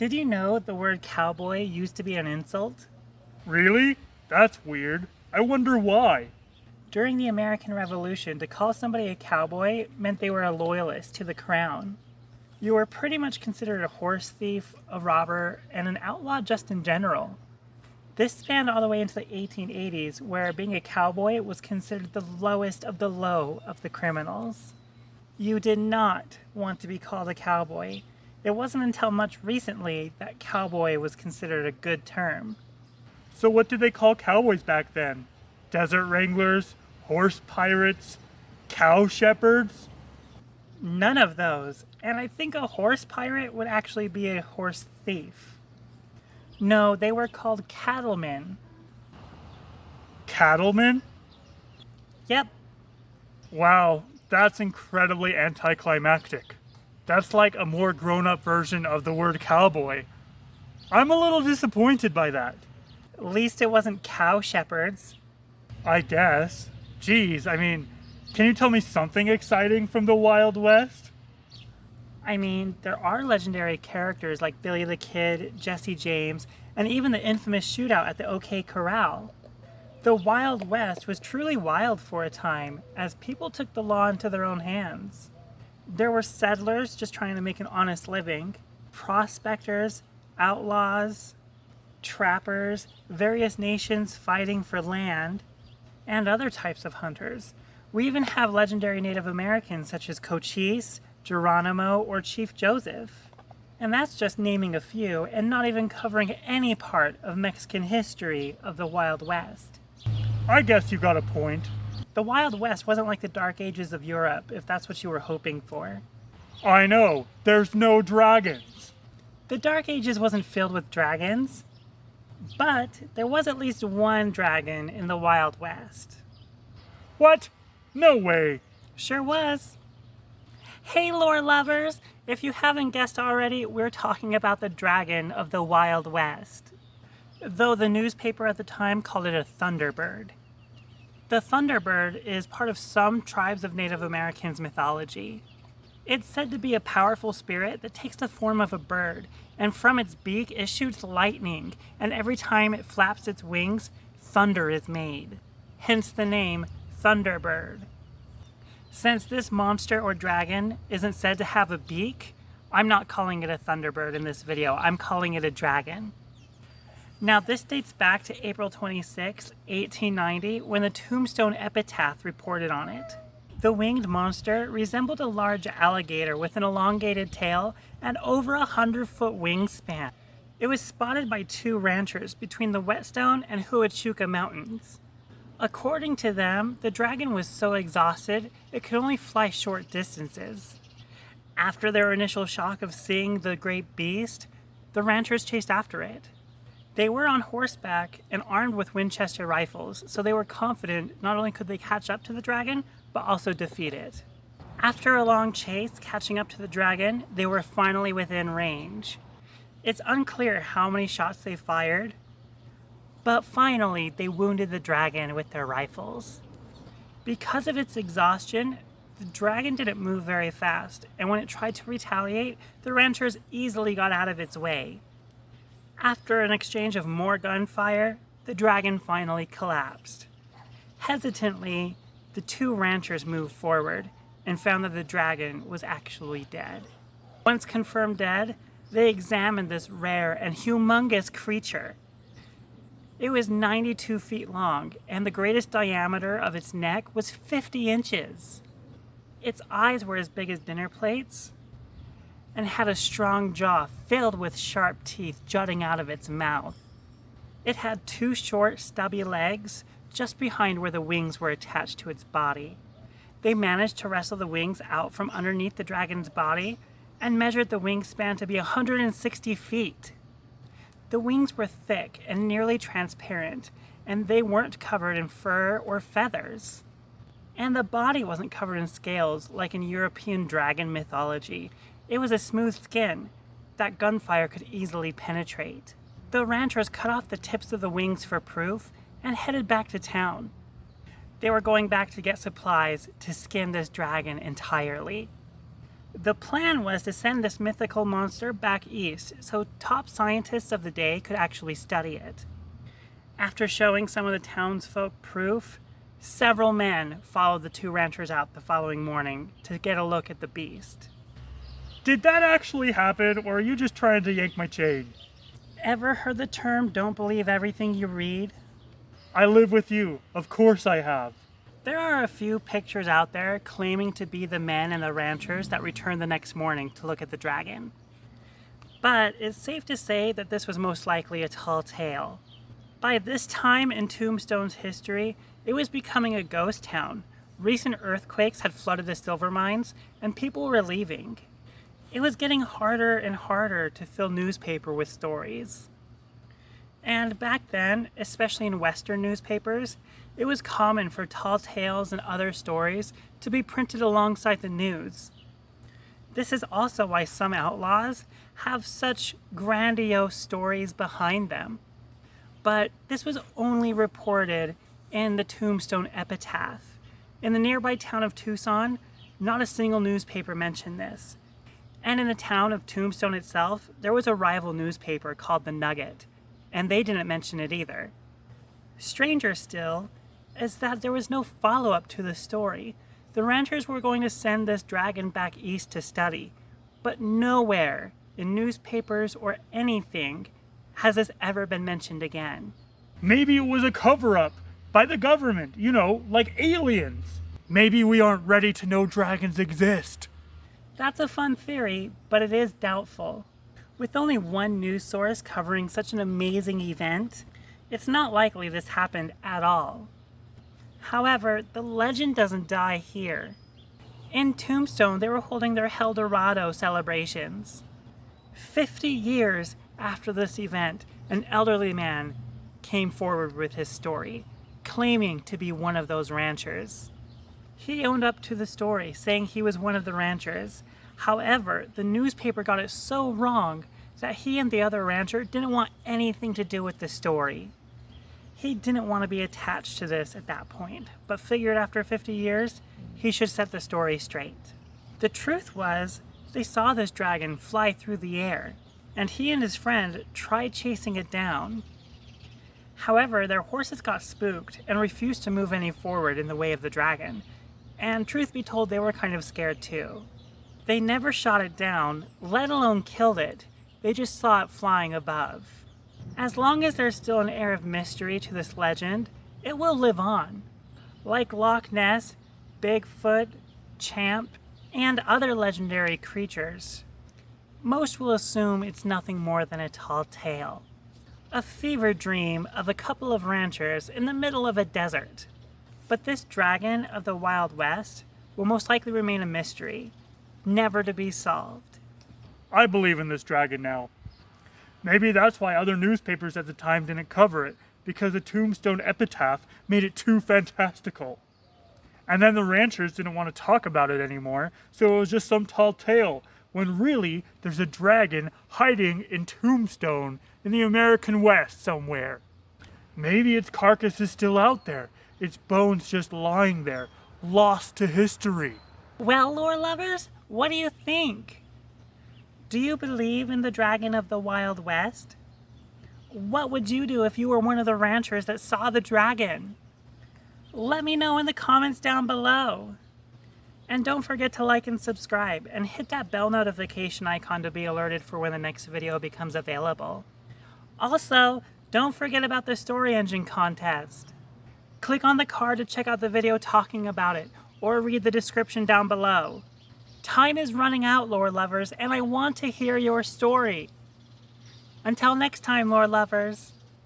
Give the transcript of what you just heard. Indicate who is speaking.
Speaker 1: Did you know the word cowboy used to be an insult?
Speaker 2: Really? That's weird. I wonder why.
Speaker 1: During the American Revolution, to call somebody a cowboy meant they were a loyalist to the crown. You were pretty much considered a horse thief, a robber, and an outlaw just in general. This spanned all the way into the 1880s, where being a cowboy was considered the lowest of the low of the criminals. You did not want to be called a cowboy. It wasn't until much recently that cowboy was considered a good term.
Speaker 2: So what did they call cowboys back then? Desert wranglers? Horse pirates? Cow shepherds?
Speaker 1: None of those, and I think a horse pirate would actually be a horse thief. No, they were called cattlemen.
Speaker 2: Cattlemen?
Speaker 1: Yep,
Speaker 2: Wow, that's incredibly anticlimactic. That's like a more grown-up version of the word cowboy. I'm a little disappointed by that.
Speaker 1: at least it wasn't cow shepherds.
Speaker 2: I guess. Geez, can you tell me something exciting from the Wild West?
Speaker 1: I mean, there are legendary characters like Billy the Kid, Jesse James, and even the infamous shootout at the OK Corral. The Wild West was truly wild for a time, as people took the law into their own hands. There were settlers just trying to make an honest living, prospectors, outlaws, trappers, various nations fighting for land, and other types of hunters. We even have legendary Native Americans such as Cochise, Geronimo, or Chief Joseph. And that's just naming a few, and not even covering any part of Mexican history of the Wild West.
Speaker 2: I guess you got a point.
Speaker 1: The Wild West wasn't like the Dark Ages of Europe, if that's what you were hoping for.
Speaker 2: I know, there's no dragons.
Speaker 1: The Dark Ages wasn't filled with dragons, but there was at least one dragon in the Wild West.
Speaker 2: What? No way.
Speaker 1: Sure was. Hey lore lovers, if you haven't guessed already, we're talking about the dragon of the Wild West. Though the newspaper at the time called it a thunderbird. The thunderbird is part of some tribes of Native Americans' mythology. It's said to be a powerful spirit that takes the form of a bird, and from its beak it shoots lightning, and every time it flaps its wings, thunder is made. Hence the name Thunderbird. Since this monster or dragon isn't said to have a beak, I'm not calling it a thunderbird in this video, I'm calling it a dragon. Now this dates back to April 26, 1890, when the Tombstone epitaph reported on it. The winged monster resembled a large alligator with an elongated tail and over 100-foot wingspan. It was spotted by two ranchers between the Whetstone and Huachuca Mountains. According to them, the dragon was so exhausted it could only fly short distances. After their initial shock of seeing the great beast, the ranchers chased after it. They were on horseback and armed with Winchester rifles, so they were confident not only could they catch up to the dragon, but also defeat it. After a long chase catching up to the dragon, they were finally within range. It's unclear how many shots they fired, but finally they wounded the dragon with their rifles. Because of its exhaustion, the dragon didn't move very fast, and when it tried to retaliate, the ranchers easily got out of its way. After an exchange of more gunfire, the dragon finally collapsed. Hesitantly, the two ranchers moved forward and found that the dragon was actually dead. Once confirmed dead, they examined this rare and humongous creature. It was 92 feet long, and the greatest diameter of its neck was 50 inches. Its eyes were as big as dinner plates, and had a strong jaw filled with sharp teeth jutting out of its mouth. It had two short, stubby legs just behind where the wings were attached to its body. They managed to wrestle the wings out from underneath the dragon's body and measured the wingspan to be 160 feet. The wings were thick and nearly transparent, and they weren't covered in fur or feathers. And the body wasn't covered in scales like in European dragon mythology. It was a smooth skin that gunfire could easily penetrate. The ranchers cut off the tips of the wings for proof and headed back to town. They were going back to get supplies to skin this dragon entirely. The plan was to send this mythical monster back east so top scientists of the day could actually study it. After showing some of the townsfolk proof, several men followed the two ranchers out the following morning to get a look at the beast.
Speaker 2: Did that actually happen, or are you just trying to yank my chain?
Speaker 1: Ever heard the term, don't believe everything you read?
Speaker 2: I live with you. Of course I have.
Speaker 1: There are a few pictures out there claiming to be the men and the ranchers that returned the next morning to look at the dragon. But it's safe to say that this was most likely a tall tale. By this time in Tombstone's history, it was becoming a ghost town. Recent earthquakes had flooded the silver mines, and people were leaving. It was getting harder and harder to fill newspaper with stories. And back then, especially in Western newspapers, it was common for tall tales and other stories to be printed alongside the news. This is also why some outlaws have such grandiose stories behind them. But this was only reported in the Tombstone epitaph. In the nearby town of Tucson, not a single newspaper mentioned this. And in the town of Tombstone itself, there was a rival newspaper called The Nugget, and they didn't mention it either. Stranger still is that there was no follow-up to the story. The ranchers were going to send this dragon back east to study, but nowhere in newspapers or anything has this ever been mentioned again.
Speaker 2: Maybe it was a cover-up by the government, like aliens. Maybe we aren't ready to know dragons exist.
Speaker 1: That's a fun theory, but it is doubtful. With only one news source covering such an amazing event, it's not likely this happened at all. However, the legend doesn't die here. In Tombstone, they were holding their El Dorado celebrations. 50 years after this event, an elderly man came forward with his story, claiming to be one of those ranchers. He owned up to the story, saying he was one of the ranchers. However, the newspaper got it so wrong that he and the other rancher didn't want anything to do with the story. He didn't want to be attached to this at that point, but figured after 50 years, he should set the story straight. The truth was, they saw this dragon fly through the air, and he and his friend tried chasing it down. However, their horses got spooked and refused to move any forward in the way of the dragon, and truth be told, they were kind of scared too. They never shot it down, let alone killed it. They just saw it flying above. As long as there's still an air of mystery to this legend, it will live on. Like Loch Ness, Bigfoot, Champ, and other legendary creatures, most will assume it's nothing more than a tall tale. A fever dream of a couple of ranchers in the middle of a desert. But this dragon of the Wild West will most likely remain a mystery, never to be solved.
Speaker 2: I believe in this dragon now. Maybe that's why other newspapers at the time didn't cover it, because the Tombstone epitaph made it too fantastical. And then the ranchers didn't want to talk about it anymore, so it was just some tall tale, when really there's a dragon hiding in Tombstone in the American West somewhere. Maybe its carcass is still out there, its bones just lying there, lost to history.
Speaker 1: Well, lore lovers, what do you think? Do you believe in the dragon of the Wild West? What would you do if you were one of the ranchers that saw the dragon? Let me know in the comments down below. And don't forget to like and subscribe, and hit that bell notification icon to be alerted for when the next video becomes available. Also, don't forget about the Story Engine contest. Click on the card to check out the video talking about it, or read the description down below. Time is running out, lore lovers, and I want to hear your story. Until next time, lore lovers.